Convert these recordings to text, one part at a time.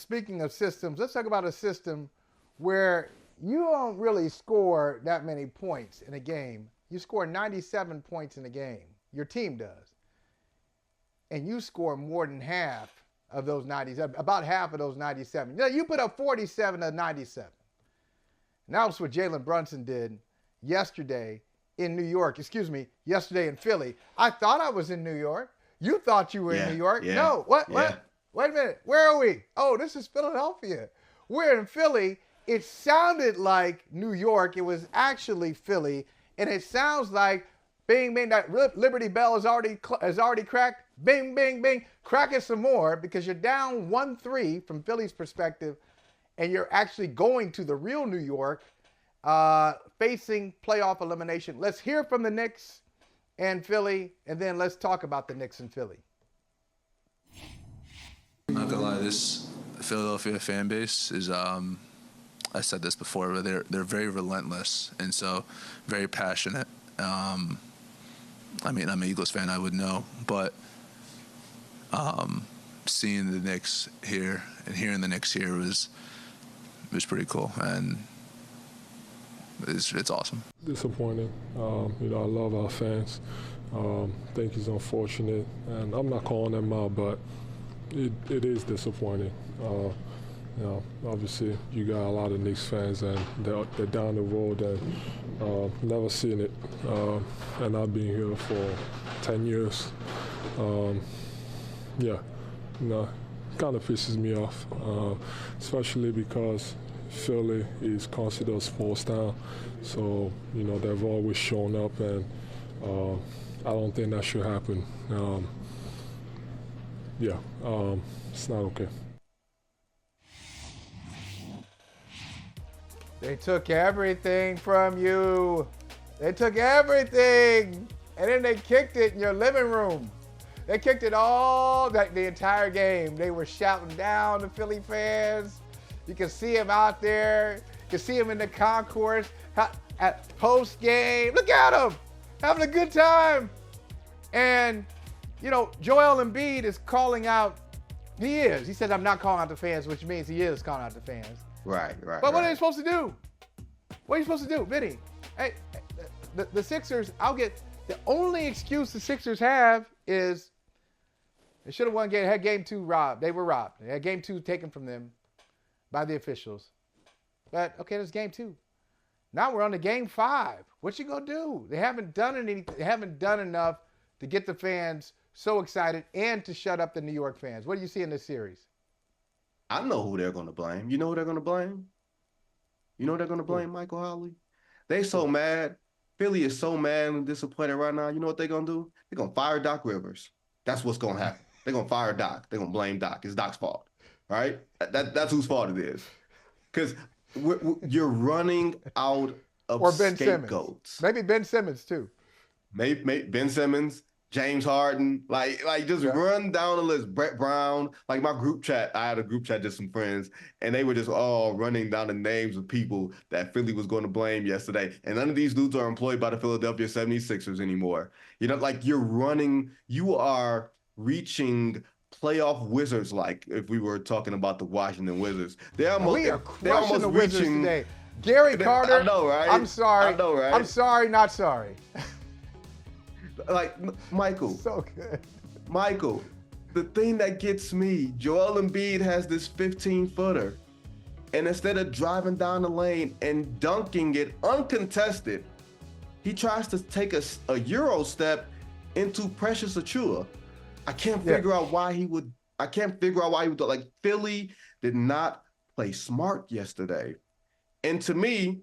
speaking of systems, let's talk about a system where you don't really score that many points in a game. You score 97 points in a game. Your team does. And you score more than half of those 97, about half of those 97. You know, you put up 47 of 97. And that's what Jalen Brunson did yesterday in New York. Yesterday in Philly. I thought I was in New York. You thought you were in New York. Yeah, No, what? yeah. Wait a minute. Where are we? Oh, this is Philadelphia. We're in Philly. It sounded like New York. It was actually Philly. And it sounds like bing, bing, that Liberty Bell is already cracked. Bing, bing, bing. Crack it some more because you're down 1-3 from Philly's perspective. And you're actually going to the real New York facing playoff elimination. Let's hear from the Knicks and Philly, and then let's talk about the Knicks and Philly. I'm not gonna lie, this Philadelphia fan base is, I said this before, but they're very relentless and so very passionate. I mean, I'm an Eagles fan, I would know, but seeing the Knicks here and hearing the Knicks here was pretty cool, and it's awesome. Disappointing. You know, I love our fans. Think it's unfortunate, and I'm not calling them out, but it is disappointing. You know, obviously you got a lot of Knicks fans, and they're down the road and never seen it. And I've been here for 10 years. Yeah, you know, kind of pisses me off, especially because Philly is considered a sports town, so you know they've always shown up, and I don't think that should happen. It's not okay. They took everything from you. They took everything, and then they kicked it in your living room. They kicked it all, the entire game. They were shouting down the Philly fans. You can see him out there. You can see him in the concourse at post game. Look at him, having a good time. And, you know, Joel Embiid is calling out. He is. He says, I'm not calling out the fans, which means he is calling out the fans. Right. But what are they supposed to do? What are you supposed to do, Vinny? Hey, the Sixers, the only excuse the Sixers have is they should have won game, had game 2 robbed. They were robbed. They had game 2 taken from them by the officials. But, okay, there's game 2. Now we're on to game 5. What you gonna do? They haven't done anything. They haven't done enough to get the fans so excited and to shut up the New York fans. What do you see in this series? I know who they're going to blame. You know who they're going to blame? You know who they're going to blame, Michael Holley? They so mad. Philly is so mad and disappointed right now. You know what they're going to do? They're going to fire Doc Rivers. That's what's going to happen. They're going to fire Doc. They're going to blame Doc. It's Doc's fault, right? That's whose fault it is. Because you're running out of or Ben scapegoats. Simmons. Maybe Ben Simmons, too. Maybe Ben Simmons, James Harden, like just run down the list. Brett Brown, like my group chat, I had a group chat, just some friends, and they were just all running down the names of people that Philly was going to blame yesterday. And none of these dudes are employed by the Philadelphia 76ers anymore. You know, like you are reaching playoff Wizards, like if we were talking about the Washington Wizards. We are crushing the Wizards today. Gary Carter. I know, right? I'm sorry. I know, right? I'm sorry, not sorry. Like, Michael. So good. Michael, the thing that gets me, Joel Embiid has this 15-footer. And instead of driving down the lane and dunking it uncontested, he tries to take a Euro step into Precious Achiuwa. I can't figure out why he would. Like, Philly did not play smart yesterday. And to me,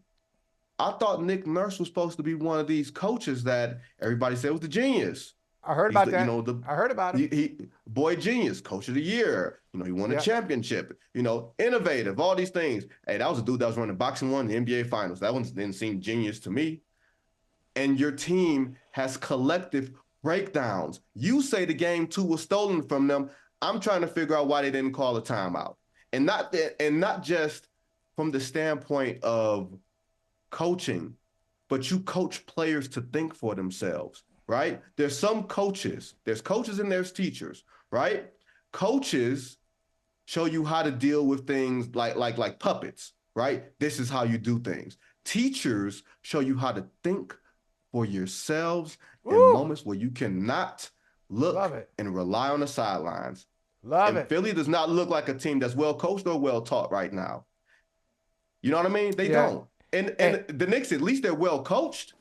I thought Nick Nurse was supposed to be one of these coaches that everybody said was the genius. I heard about that. I heard about it. He boy genius, coach of the year. You know, he won a championship. You know, innovative, all these things. Hey, that was a dude that was running boxing one, the NBA Finals. That one didn't seem genius to me. And your team has collective breakdowns. You say the game 2 was stolen from them. I'm trying to figure out why they didn't call a timeout, and not just from the standpoint of coaching, but you coach players to think for themselves, right? There's coaches and there's teachers, right? Coaches show you how to deal with things like puppets, right? This is how you do things. Teachers show you how to think for yourselves in moments where you cannot look and rely on the sidelines. And Philly does not look like a team that's well coached or well taught right now. You know what I mean? They don't. And the Knicks, at least they're well coached.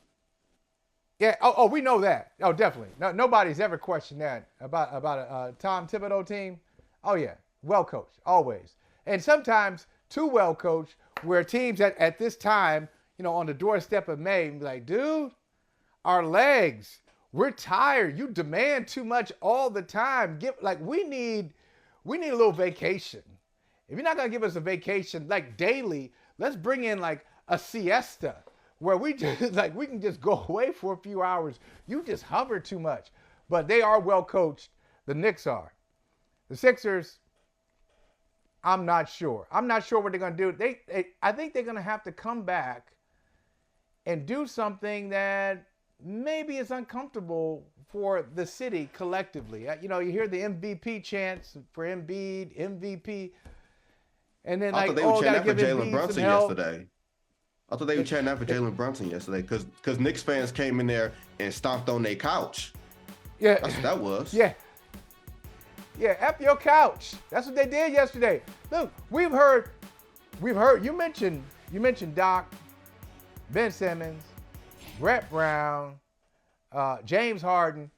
Yeah. Oh, we know that. Oh, definitely. No, nobody's ever questioned that about a Tom Thibodeau team. Oh yeah, well coached always, and sometimes too well coached, where teams at this time, on the doorstep of May, be like, dude, our legs, we're tired. You demand too much all the time. We need a little vacation. If you're not gonna give us a vacation like daily, let's bring in like a siesta where we just we can just go away for a few hours. You just hover too much. But they are well coached. The Knicks are. The Sixers, I'm not sure. I'm not sure what they're gonna do. I think they're gonna have to come back and do something that maybe is uncomfortable for the city collectively. You hear the MVP chants for Embiid, MVP, and then I thought they were chanting that for Jalen Brunson yesterday. I thought they were chanting that for Jalen Brunson yesterday because Knicks fans came in there and stomped on their couch. Yeah, that's what that was. Yeah, F your couch. That's what they did yesterday. Look, we've heard. You mentioned Doc, Ben Simmons, Brett Brown, James Harden.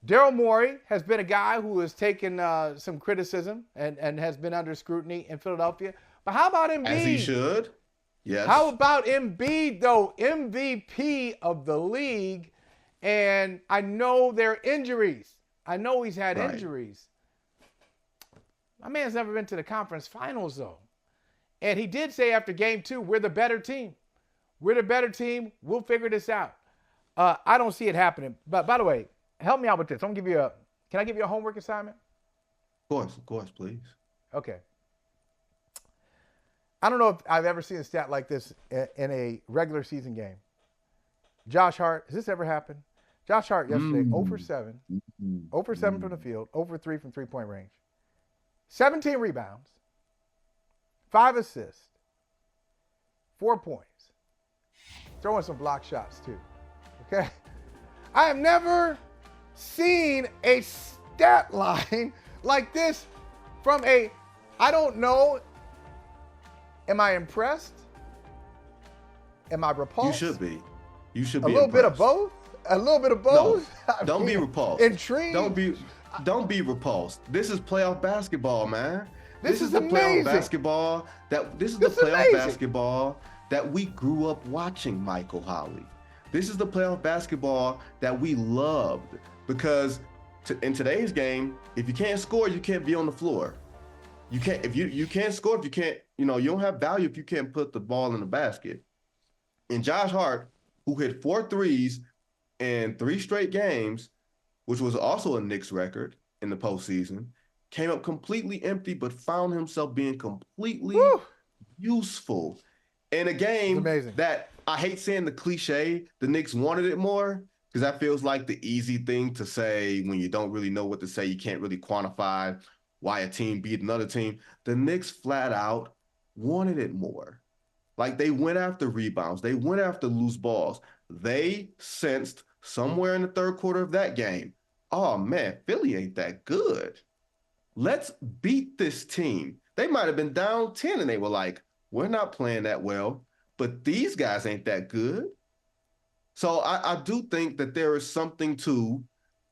Daryl Morey has been a guy who has taken some criticism and has been under scrutiny in Philadelphia. But how about Embiid? As he should. Yes. How about Embiid, though? MVP of the league. And I know there are injuries. I know he's had injuries. My man's never been to the conference finals, though. And he did say after game 2, we're the better team. We're the better team. We'll figure this out. I don't see it happening. But by the way, help me out with this. Can I give you a homework assignment? Of course, please. Okay. I don't know if I've ever seen a stat like this in a regular season game. Josh Hart, has this ever happened? Josh Hart yesterday, 0 for 7. 0 for 7 from the field, 0 for 3 from three-point range. 17 rebounds, 5 assists, 4 points. Throwing some block shots, too. Okay? I have never seen a stat line like this from I don't know. Am I impressed? Am I repulsed? You should be. A little bit of both? A little bit of both? No, don't be repulsed. Intrigued? Don't be repulsed. This is playoff basketball, man. This is the amazing. Playoff basketball this is the playoff basketball that we grew up watching, Michael Holley. This is the playoff basketball that we loved because in today's game, if you can't score, you can't be on the floor. You can't if you can't score if you can't, you don't have value if you can't put the ball in the basket. And Josh Hart, who hit 4 threes in 3 straight games, which was also a Knicks record in the postseason, came up completely empty, but found himself being completely useful in a game that I hate saying the cliche, the Knicks wanted it more, because that feels like the easy thing to say when you don't really know what to say. You can't really quantify why a team beat another team. The Knicks flat out wanted it more. Like they went after rebounds. They went after loose balls. They sensed somewhere in the third quarter of that game, oh man, Philly ain't that good. Let's beat this team. They might have been down 10 and they were like, we're not playing that well, but these guys ain't that good. So I do think that there is something to,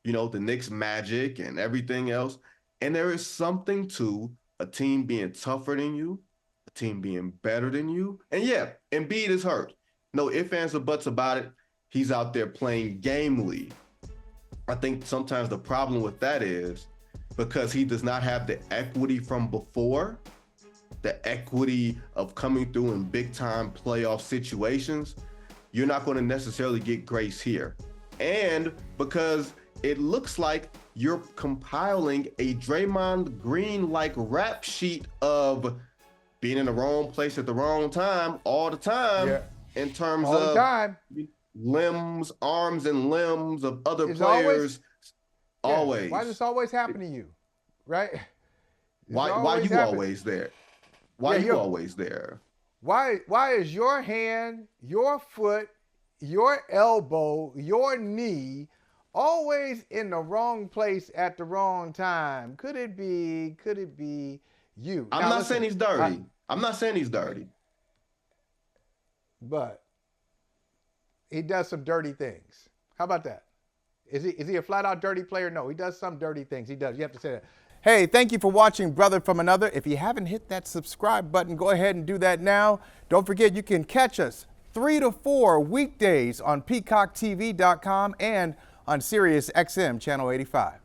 the Knicks magic and everything else. And there is something to a team being tougher than you, a team being better than you. And yeah, Embiid is hurt. No ifs, ands, or buts about it. He's out there playing gamely. I think sometimes the problem with that is because he does not have the equity from before, the equity of coming through in big-time playoff situations, you're not going to necessarily get grace here. And because it looks like you're compiling a Draymond Green-like rap sheet of being in the wrong place at the wrong time all the time in terms of limbs, arms and limbs of other players. Always. Why does this always happen to you? Right? Why always you happens. always there? Why Yeah, you always there? Why is your hand, your foot, your elbow, your knee always in the wrong place at the wrong time? Could it be you? I'm Now, not listen, saying he's dirty. I'm not saying he's dirty. but he does some dirty things. How about that? Is he a flat out dirty player? No, he does some dirty things. He does. You have to say that. Hey, thank you for watching Brother from Another. If you haven't hit that subscribe button, go ahead and do that now. Don't forget you can catch us 3 to 4 weekdays on PeacockTV.com and on Sirius XM Channel 85.